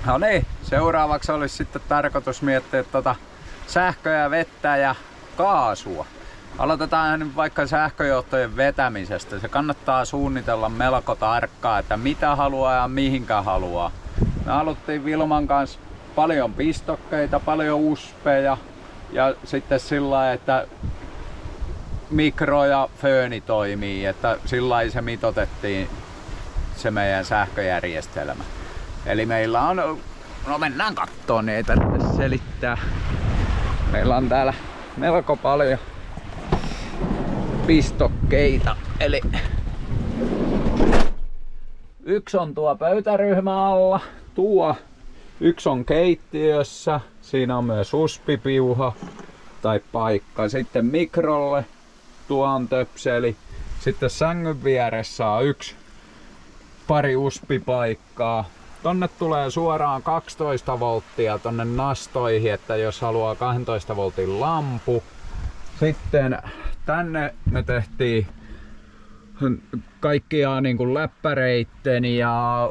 No niin, seuraavaksi olisi sitten tarkoitus miettiä sähköä, vettä ja kaasua. Aloitetaan nyt vaikka sähköjohtojen vetämisestä. Se kannattaa suunnitella melko tarkkaan, että mitä haluaa ja mihinkä haluaa. Me haluttiin Vilman kanssa paljon pistokkeita, paljon uspeja ja sitten sillä lailla, että mikro ja fööni toimii, että sillä lailla se mitoitettiin se meidän sähköjärjestelmä. Eli meillä on, no mennään kattoon, niin ei tarvitse selittää. Meillä on täällä melko paljon pistokkeita. Eli yksi on tuo pöytäryhmä alla, yksi on keittiössä, siinä on myös uspipiuha tai paikka. Sitten mikrolle tuo on töpseli. Sitten sängyn vieressä on pari uspipaikkaa. Tonne tulee suoraan 12 volttia tonne nastoihin, että jos haluaa 12 voltin lampu. Sitten tänne me tehtiin kaikkia niin kuin läppäreitten ja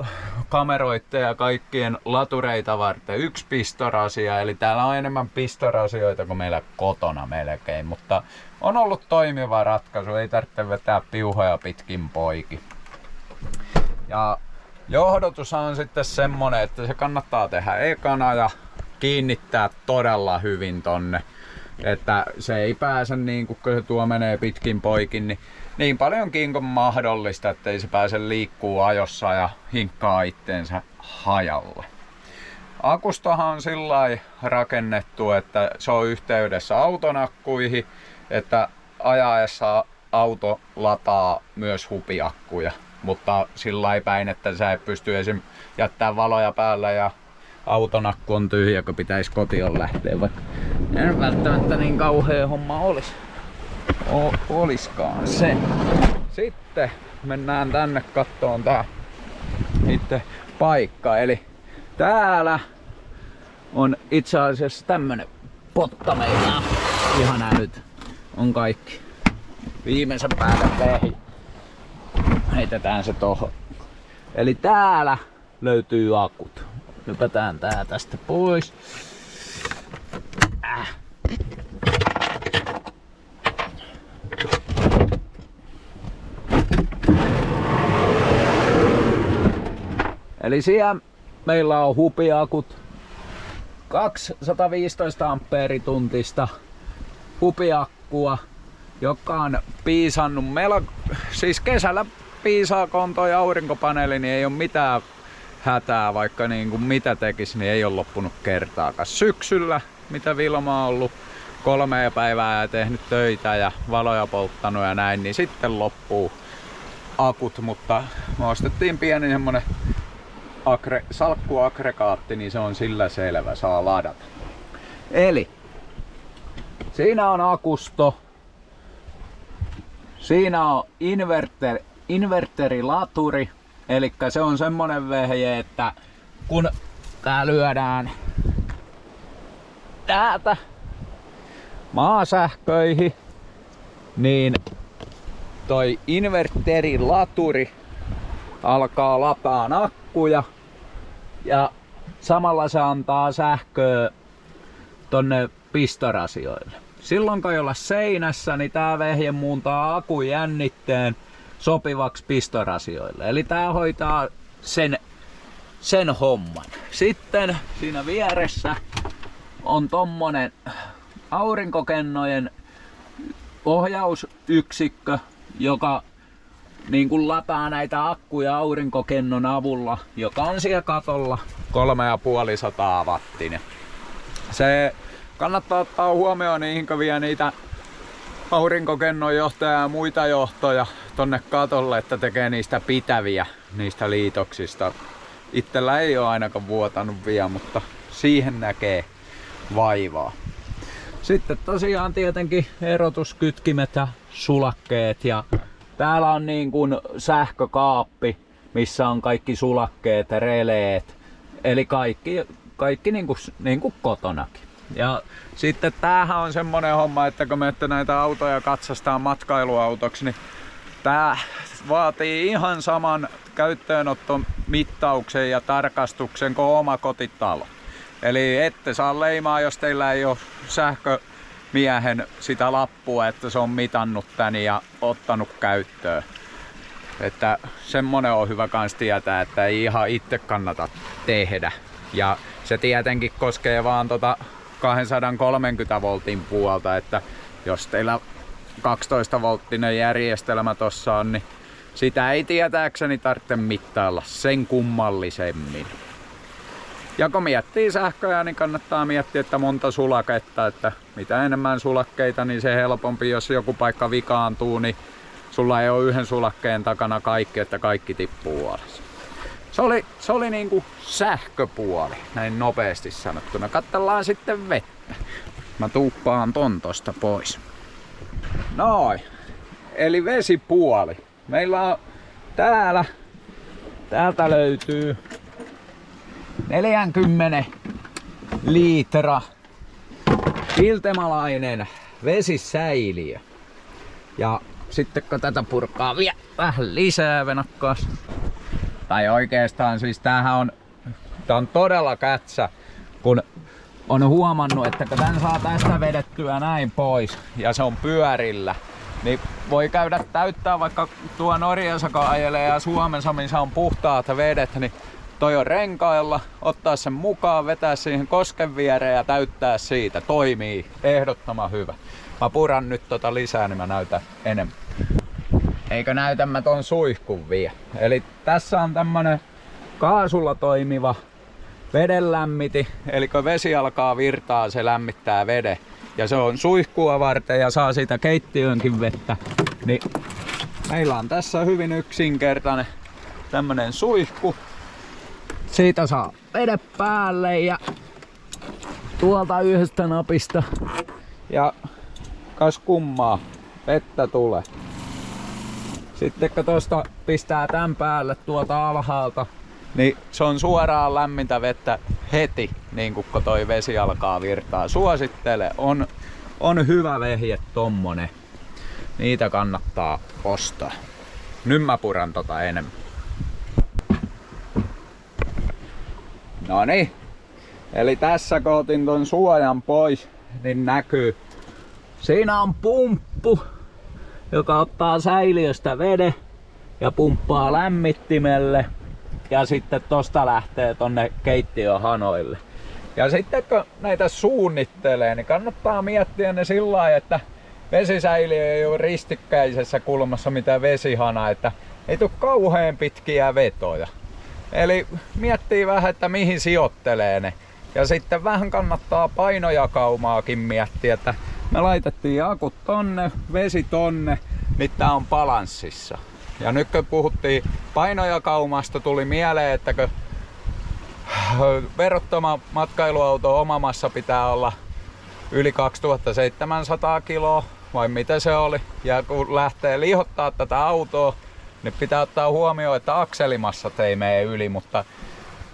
kameroitten ja kaikkien latureita varten yksi pistorasia. Eli täällä on enemmän pistorasioita kuin meillä kotona melkein, mutta on ollut toimiva ratkaisu. Ei tarvitse vetää piuhoja pitkin poikin. Ja johdotus on sitten semmonen, että se kannattaa tehdä ekana ja kiinnittää todella hyvin tonne. Että se ei pääse niin kun se tuo menee pitkin poikin, niin paljonkin kuin mahdollista, ettei se pääse liikkuu ajossa ja hinkkaa itteensä hajalle. Akustahan on sillai rakennettu, että se on yhteydessä auton akkuihin, että ajaessa auto lataa myös hupiakkuja. Mutta sillai päin, että sä et pysty esim. Jättää valoja päällä ja auton akku on tyhjä, kun pitäisi kotiin lähteä, vaikka en välttämättä niin kauhea homma oliskaan se. Sitten mennään tänne kattoon tää itse paikka. Eli täällä on itse asiassa tämmönen potta meillä. Ihan älyt on kaikki. Viimeisen päälle vehi. Heitetään se tohon. Eli täällä löytyy akut. Hypätään tää tästä pois. Eli siellä meillä on hupiakut. 215 ampeerituntista hupiakkua, joka on piisannut siis kesällä piisaa, kun on toi aurinkopaneeli, niin ei ole mitään hätää, vaikka niin kuin mitä tekisi, niin ei ole loppunut kertaakaan. Syksyllä, mitä Vilma on ollut 3 päivää ja tehnyt töitä ja valoja polttanut ja näin, niin sitten loppuu akut, mutta me ostettiin pieni semmonen salkkuaggregaatti, niin se on sillä selvä, saa ladata. Eli siinä on akusto, siinä on inverterilaturi, eli se on semmonen vehje, että kun tää lyödään täältä maasähköihin, niin toi inverterilaturi alkaa lataan akkuja ja samalla se antaa sähköä tonne pistorasioille. Silloin kun ei olla seinässä, niin tää vehje muuntaa akun jännitteen sopivaksi pistorasioille. Eli tää hoitaa sen homman. Sitten siinä vieressä on tommonen aurinkokennojen ohjausyksikkö, joka niin kuin lataa näitä akkuja aurinkokennon avulla, joka on siellä katolla 3500 wattinen. Se kannattaa ottaa huomioon niihin, kun vie niitä aurinkokennon johtoja ja muita johtoja tonne katolle, että tekee niistä pitäviä, niistä liitoksista. Itsellä ei ole ainakaan vuotanut vielä, mutta siihen näkee vaivaa. Sitten tosiaan tietenkin erotuskytkimet ja sulakkeet ja täällä on niin kuin sähkökaappi, missä on kaikki sulakkeet ja releet. Eli kaikki niin kuin kotonakin. Ja sitten tämähän on semmonen homma, että kun me näitä autoja katsastaa matkailuautoksi, niin Tää vaatii ihan saman käyttöönottomittauksen ja tarkastuksen kuin oma kotitalo. Eli ette saa leimaa, jos teillä ei ole sähkömiehen sitä lappua, että se on mitannut tän ja ottanut käyttöön. Että semmonen on hyvä kans tietää, että ei ihan itse kannata tehdä. Ja se tietenkin koskee vaan 230 voltin puolta, että jos teillä 12 volttinen järjestelmä tossa on, niin sitä ei tietääkseni tarvitse mittailla sen kummallisemmin. Ja kun miettii sähköjä, niin kannattaa miettiä, että monta sulaketta, että mitä enemmän sulakkeita, niin se helpompi, jos joku paikka vikaantuu, niin sulla ei ole yhden sulakkeen takana kaikki, että kaikki tippuu alas. Se oli niinku sähköpuoli, näin nopeasti sanottuna. Katsellaan sitten vettä. Mä tuuppaan ton tosta pois. Noin. Eli vesipuoli. Meillä on täältä löytyy 40 litra iltemalainen vesisäiliö. Ja sitten kun tätä purkaa vielä vähän lisää venakkaas. Tai oikeastaan siis tää on todella kätsä, kun on huomannut, että kun tän saa tästä vedettyä näin pois ja se on pyörillä, niin voi käydä täyttää vaikka tuo Norjassa kun ajelee ja Suomessa missä on puhtaat vedet, niin toi on renkailla, ottaa sen mukaan, vetää siihen kosken viereen ja täyttää siitä. Toimii ehdottoman hyvä. Mä puran nyt lisää, niin mä näytän enemmän. Eikö näytä mä ton suihkun vielä. Eli tässä on tämmönen kaasulla toimiva vedenlämmiti. Eli kun vesi alkaa virtaa, se lämmittää veden. Ja se on suihkua varten ja saa siitä keittiönkin vettä. Niin meillä on tässä hyvin yksinkertainen tämmönen suihku. Siitä saa veden päälle ja tuolta yhdestä napista. Ja kas kummaa, vettä tulee. Sitten kun tosta pistää tän päälle tuolta alhaalta, niin se on suoraan lämmintä vettä heti, niin kun toi vesi alkaa virtaa. Suosittele, on hyvä vehje tommonen. Niitä kannattaa ostaa. Nyt mä puran enemmän. Noniin. Eli tässä kun otin ton suojan pois, niin näkyy. Siinä on pumppu, joka ottaa säiliöstä veden ja pumppaa lämmittimelle. Ja sitten tosta lähtee tonne keittiön hanoille. Ja sitten kun näitä suunnittelee, niin kannattaa miettiä ne sillä lailla, että vesisäiliö ei ole ristikkäisessä kulmassa mitä vesihana, että ei tule kauhean pitkiä vetoja. Eli miettii vähän, että mihin sijoittelee ne. Ja sitten vähän kannattaa painojakaumaakin miettiä, että me laitettiin akut tonne, vesi tonne, niin tää on balanssissa. Ja nyt kun puhuttiin painojakaumasta, tuli mieleen, että kun verottoman matkailuauto omamassa pitää olla yli 2700 kiloa, vai mitä se oli. Ja kun lähtee lihottaa tätä autoa, niin pitää ottaa huomioon, että akselimassat ei mene yli, mutta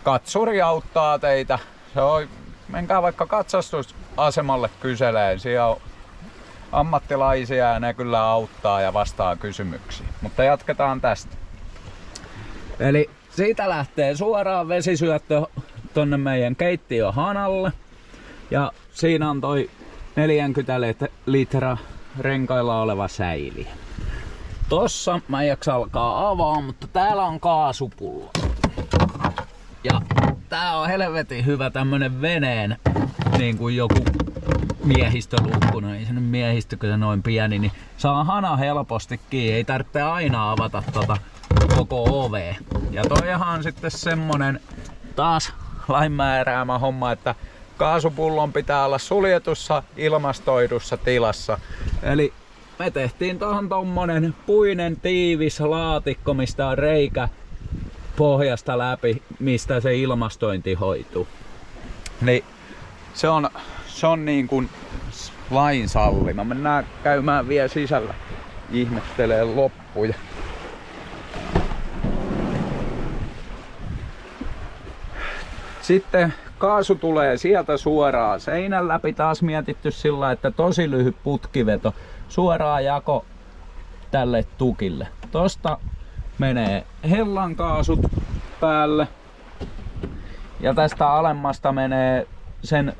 katsuri auttaa teitä. Se on, menkää vaikka katsastusasemalle kyseleen, siellä on ammattilaisia ja ne kyllä auttaa ja vastaa kysymyksiin. Mutta jatketaan tästä. Eli siitä lähtee suoraan vesisyöttö tonne meidän keittiön hanalle. Ja siinä on toi 40 litra renkailla oleva säiliö. Tossa mä en jaksa alkaa avaa, mutta täällä on kaasupullo. Ja tää on helvetin hyvä tämmönen veneen, niin kuin joku miehistöluukku, no ei se nyt miehistö, kun se noin pieni, niin saa hana helposti kiinni, ei tarvitse aina avata koko ovea. Ja toihan on sitten semmonen taas lain määräämä homma, että kaasupullon pitää olla suljetussa, ilmastoidussa tilassa. Eli me tehtiin tohon tommonen puinen tiivis laatikko, mistä on reikä pohjasta läpi, mistä se ilmastointi hoituu. Niin se on niin kuin lain sallima. Mennään käymään vielä sisällä ihmettelee loppuja. Sitten kaasu tulee sieltä suoraan seinän läpi, taas mietitty sillä, että tosi lyhyt putkiveto, suoraan jako tälle tukille. Tosta menee hellan kaasut päälle. Ja tästä alemmasta menee sen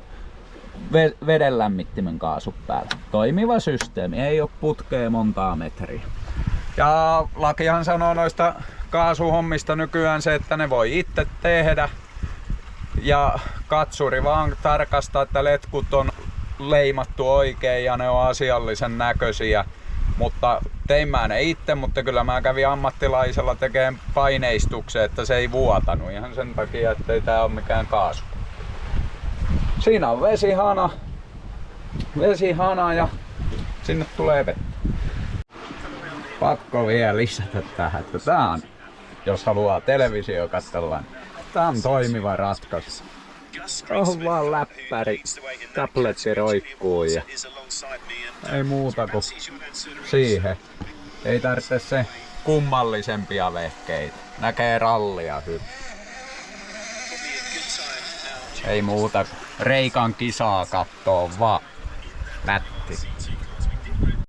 vedenlämmittimen kaasut päälle. Toimiva systeemi, ei oo putkea montaa metriä. Ja lakihan sanoo noista kaasuhommista nykyään se, että ne voi itse tehdä. Ja katsuri vaan tarkastaa, että letkut on leimattu oikein ja ne on asiallisen näköisiä. Mutta tein mä ne itse, mutta kyllä mä kävin ammattilaisella tekemään paineistuksen, että se ei vuotanut. Ihan sen takia, ettei tää ole mikään kaasu. Siinä on vesihana ja sinne tulee vettä. Pakko vielä lisätä tähän, että tää on, jos haluaa televisio katsella, tää on toimiva ratkaisu. On vaan läppäri, tabletti roikkuu ja ei muuta kuin siihen. Ei tarvitse se kummallisempia vehkeitä. Näkee rallia hyvin. Ei muuta kuin Reikan kisaa kattoo vaan. Nätti.